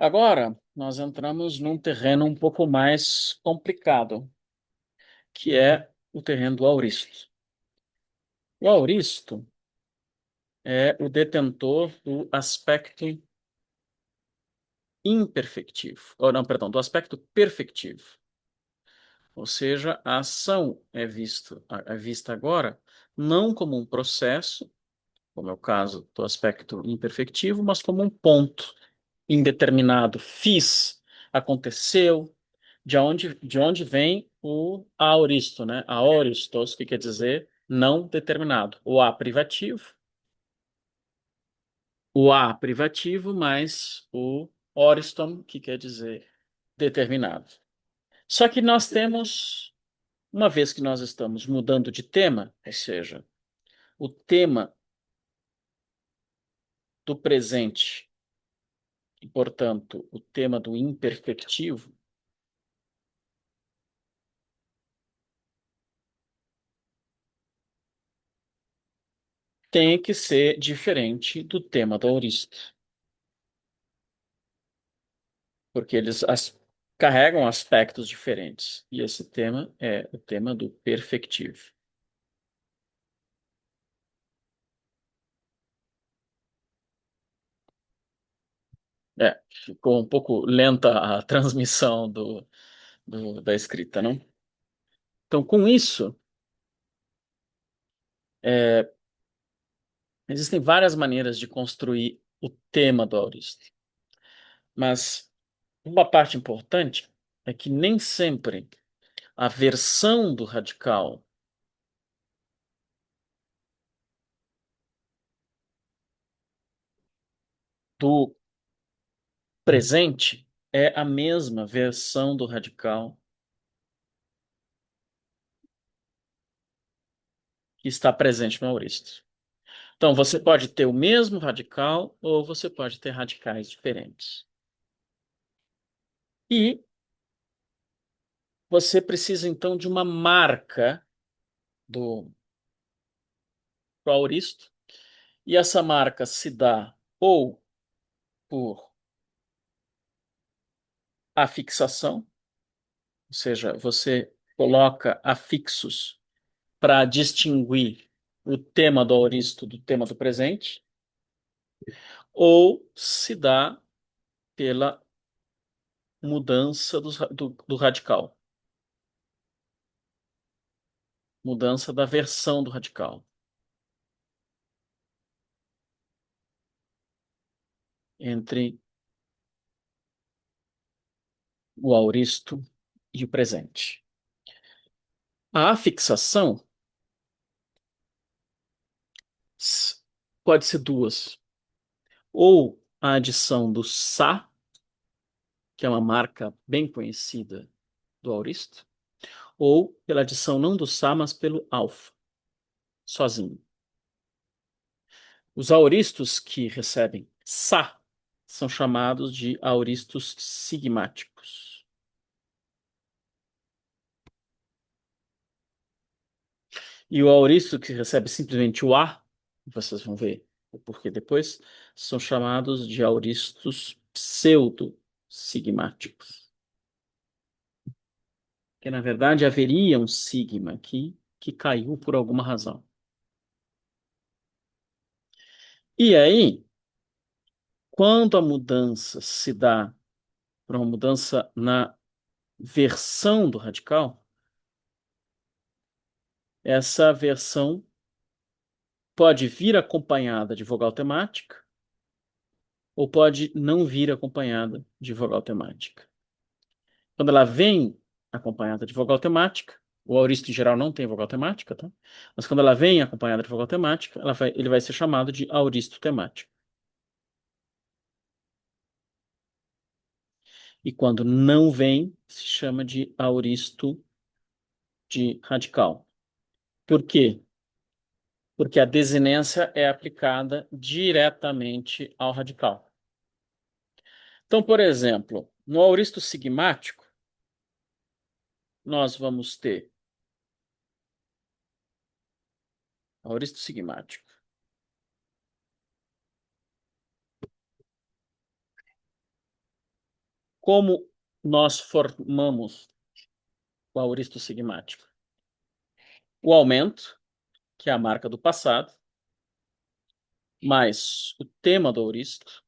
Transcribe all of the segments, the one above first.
Agora, nós entramos num terreno um pouco mais complicado, que é o terreno do auristo. O auristo é o detentor do aspecto imperfectivo, ou não, perdão, do aspecto perfectivo. Ou seja, a ação é vista agora não como um processo, como é o caso do aspecto imperfectivo, mas como um ponto indeterminado. Fiz, aconteceu, de onde vem o aoristo, né? Aoristos, que quer dizer não determinado. O a privativo, mais o oriston, que quer dizer determinado. Só que nós temos, uma vez que nós estamos mudando de tema, ou seja, o tema do presente e, portanto, o tema do imperfectivo, tem que ser diferente do tema do aoristo, porque eles carregam aspectos diferentes. E esse tema é o tema do perfectivo. Ficou um pouco lenta a transmissão da escrita, não? Então, com isso, é, existem várias maneiras de construir o tema do aoristo. Mas uma parte importante é que nem sempre a versão do radical do presente é a mesma versão do radical que está presente no auristo. Então, você pode ter o mesmo radical ou você pode ter radicais diferentes. E você precisa, então, de uma marca do, do auristo, e essa marca se dá ou por afixação, ou seja, você coloca afixos para distinguir o tema do auristo do tema do presente, ou se dá pela mudança do radical, mudança da versão do radical entre o auristo e o presente. A afixação pode ser duas. Ou a adição do Sa, que é uma marca bem conhecida do auristo, ou pela adição não do Sa, mas pelo alfa, sozinho. Os auristos que recebem Sa são chamados de auristos sigmáticos. E o auristo que recebe simplesmente o A, vocês vão ver o porquê depois, são chamados de auristos pseudo-sigmáticos. Que na verdade haveria um sigma aqui que caiu por alguma razão. E aí, quando a mudança se dá por uma mudança na versão do radical, essa versão pode vir acompanhada de vogal temática ou pode não vir acompanhada de vogal temática. Quando ela vem acompanhada de vogal temática, o auristo em geral não tem vogal temática, tá? Mas quando ela vem acompanhada de vogal temática, ele vai ser chamado de auristo temático. E quando não vem, se chama de auristo de radical. Por quê? Porque a desinência é aplicada diretamente ao radical. Então, por exemplo, no auristo sigmático, nós vamos ter auristo sigmático. Como nós formamos o auristo sigmático? O aumento, que é a marca do passado, mais o tema do auristo,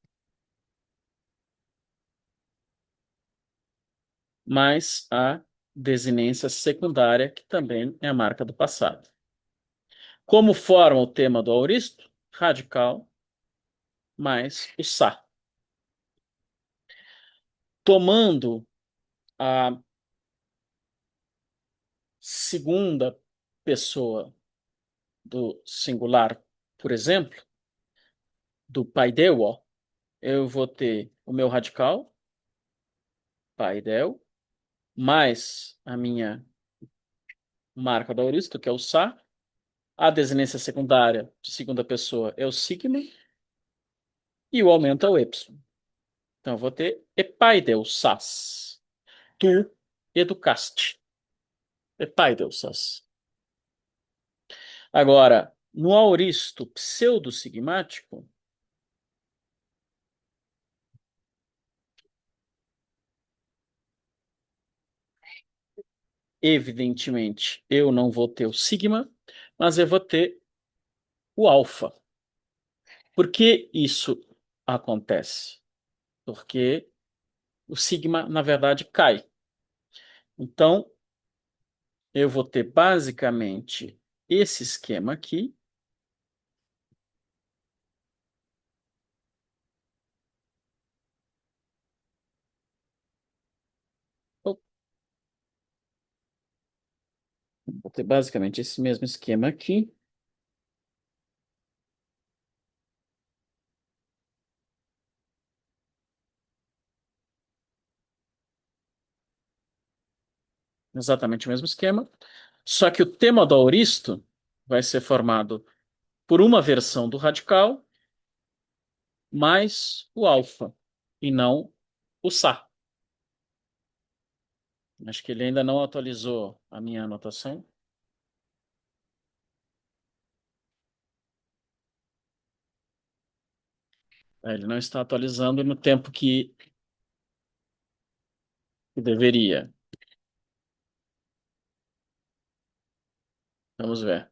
mais a desinência secundária, que também é a marca do passado. Como forma o tema do auristo? Radical mais o Sá. Tomando a segunda pessoa do singular, por exemplo, do paideu, eu vou ter o meu radical, paidel, mais a minha marca do auristo, que é o Sá. A desinência secundária de segunda pessoa é o sigma e o aumento é o epsilon. Então, eu vou ter epaideussas. Tu educaste. Epaideussas. Agora, no auristo pseudo-sigmático, evidentemente, eu não vou ter o sigma, mas eu vou ter o alfa. Por que isso acontece? Porque o sigma, na verdade, cai. Então, eu vou ter basicamente esse esquema aqui. Vou ter basicamente esse mesmo esquema aqui. Exatamente o mesmo esquema. Só que o tema do auristo vai ser formado por uma versão do radical mais o alfa, e não o Sá. Acho que ele ainda não atualizou a minha anotação. Ele não está atualizando no tempo que deveria. Vamos ver.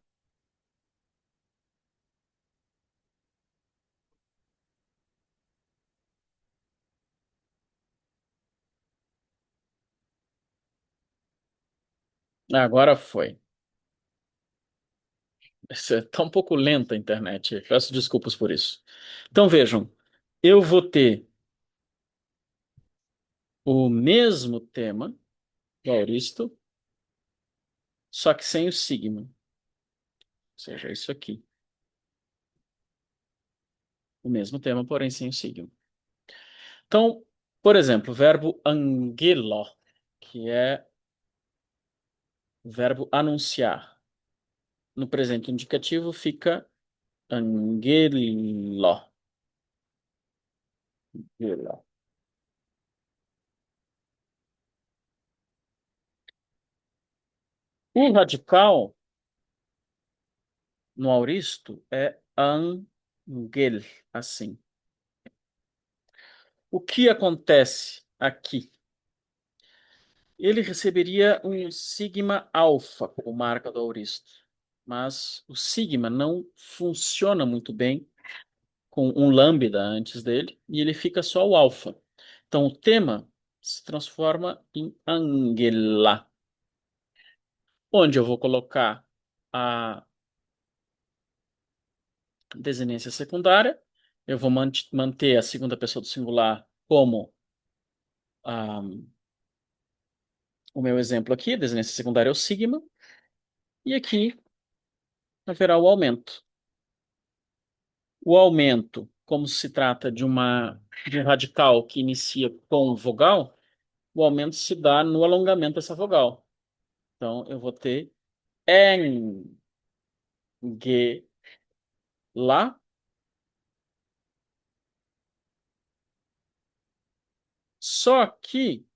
Agora foi. Está um pouco lenta a internet. Peço desculpas por isso. Então vejam, eu vou ter o mesmo tema do auristo, só que sem o sigma. Ou seja, isso aqui. O mesmo tema, porém sem o signo. Então, por exemplo, o verbo angelo, que é o verbo anunciar. No presente indicativo fica angelo. Angelo. O radical no auristo é angel, assim. O que acontece aqui? Ele receberia um sigma alfa como marca do auristo, mas o sigma não funciona muito bem com um lambda antes dele e ele fica só o alfa. Então o tema se transforma em angela, onde eu vou colocar a desinência secundária, eu vou manter a segunda pessoa do singular como ah, o meu exemplo aqui, a desinência secundária é o sigma, e aqui haverá o aumento. O aumento, como se trata de um radical que inicia com vogal, o aumento se dá no alongamento dessa vogal. Então, eu vou ter en, ge, lá. Só que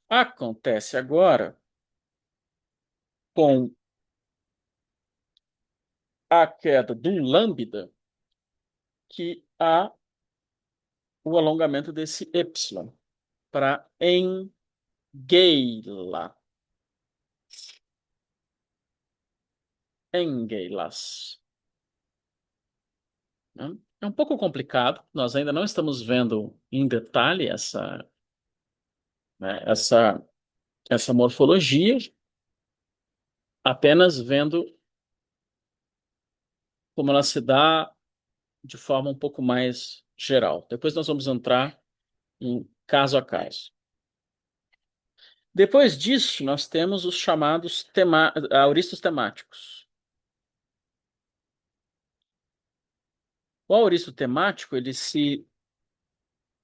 acontece agora com a queda do lambda que há o alongamento desse epsilon. para engueila. Engueilas. Né? É um pouco complicado, nós ainda não estamos vendo em detalhe né, essa morfologia, apenas vendo como ela se dá de forma um pouco mais geral. Depois nós vamos entrar em caso a caso. Depois disso, nós temos os chamados auristos temáticos. O auristo temático, ele se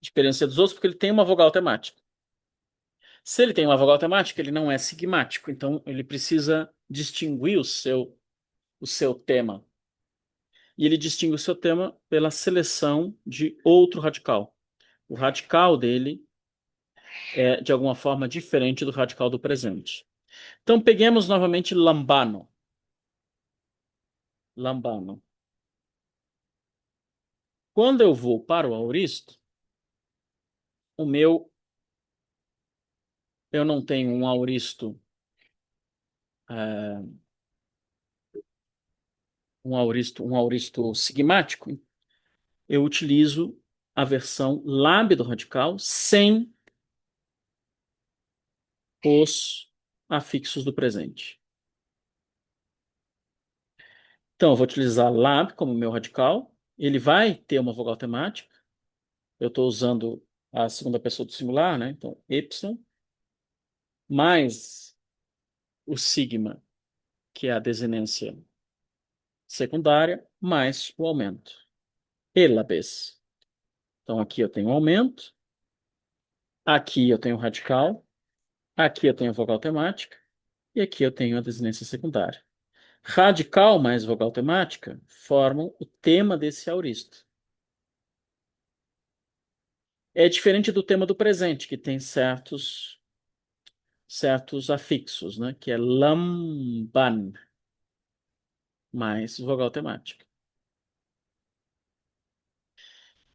diferencia dos outros porque ele tem uma vogal temática. Se ele tem uma vogal temática, ele não é sigmático, então ele precisa distinguir o seu tema. E ele distingue o seu tema pela seleção de outro radical. O radical dele é, de alguma forma, diferente do radical do presente. Então, peguemos novamente lambano. Lambano. Quando eu vou para o auristo, o meu, eu não tenho é, um auristo sigmático. Eu utilizo a versão lábio do radical sem os afixos do presente. Então, eu vou utilizar lab como meu radical. Ele vai ter uma vogal temática. Eu estou usando a segunda pessoa do singular, né? Então, y, mais o sigma, que é a desinência secundária, mais o aumento. Elabes. Então, aqui eu tenho aumento, aqui eu tenho radical, aqui eu tenho vogal temática, e aqui eu tenho a desinência secundária. Radical mais vogal temática formam o tema desse auristo. É diferente do tema do presente, que tem certos afixos, né? Que é lamban mais vogal temática.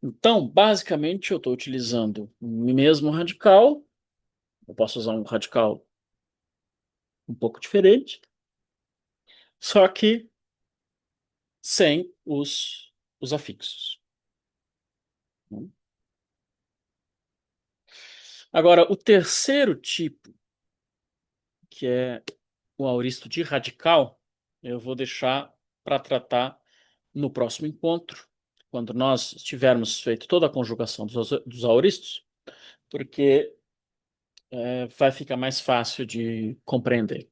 Então, basicamente, eu estou utilizando o mesmo radical. Eu posso usar um radical um pouco diferente, só que sem os afixos. Agora, o terceiro tipo, que é o auristo de radical, eu vou deixar para tratar no próximo encontro, quando nós tivermos feito toda a conjugação dos auristos, porque vai ficar mais fácil de compreender.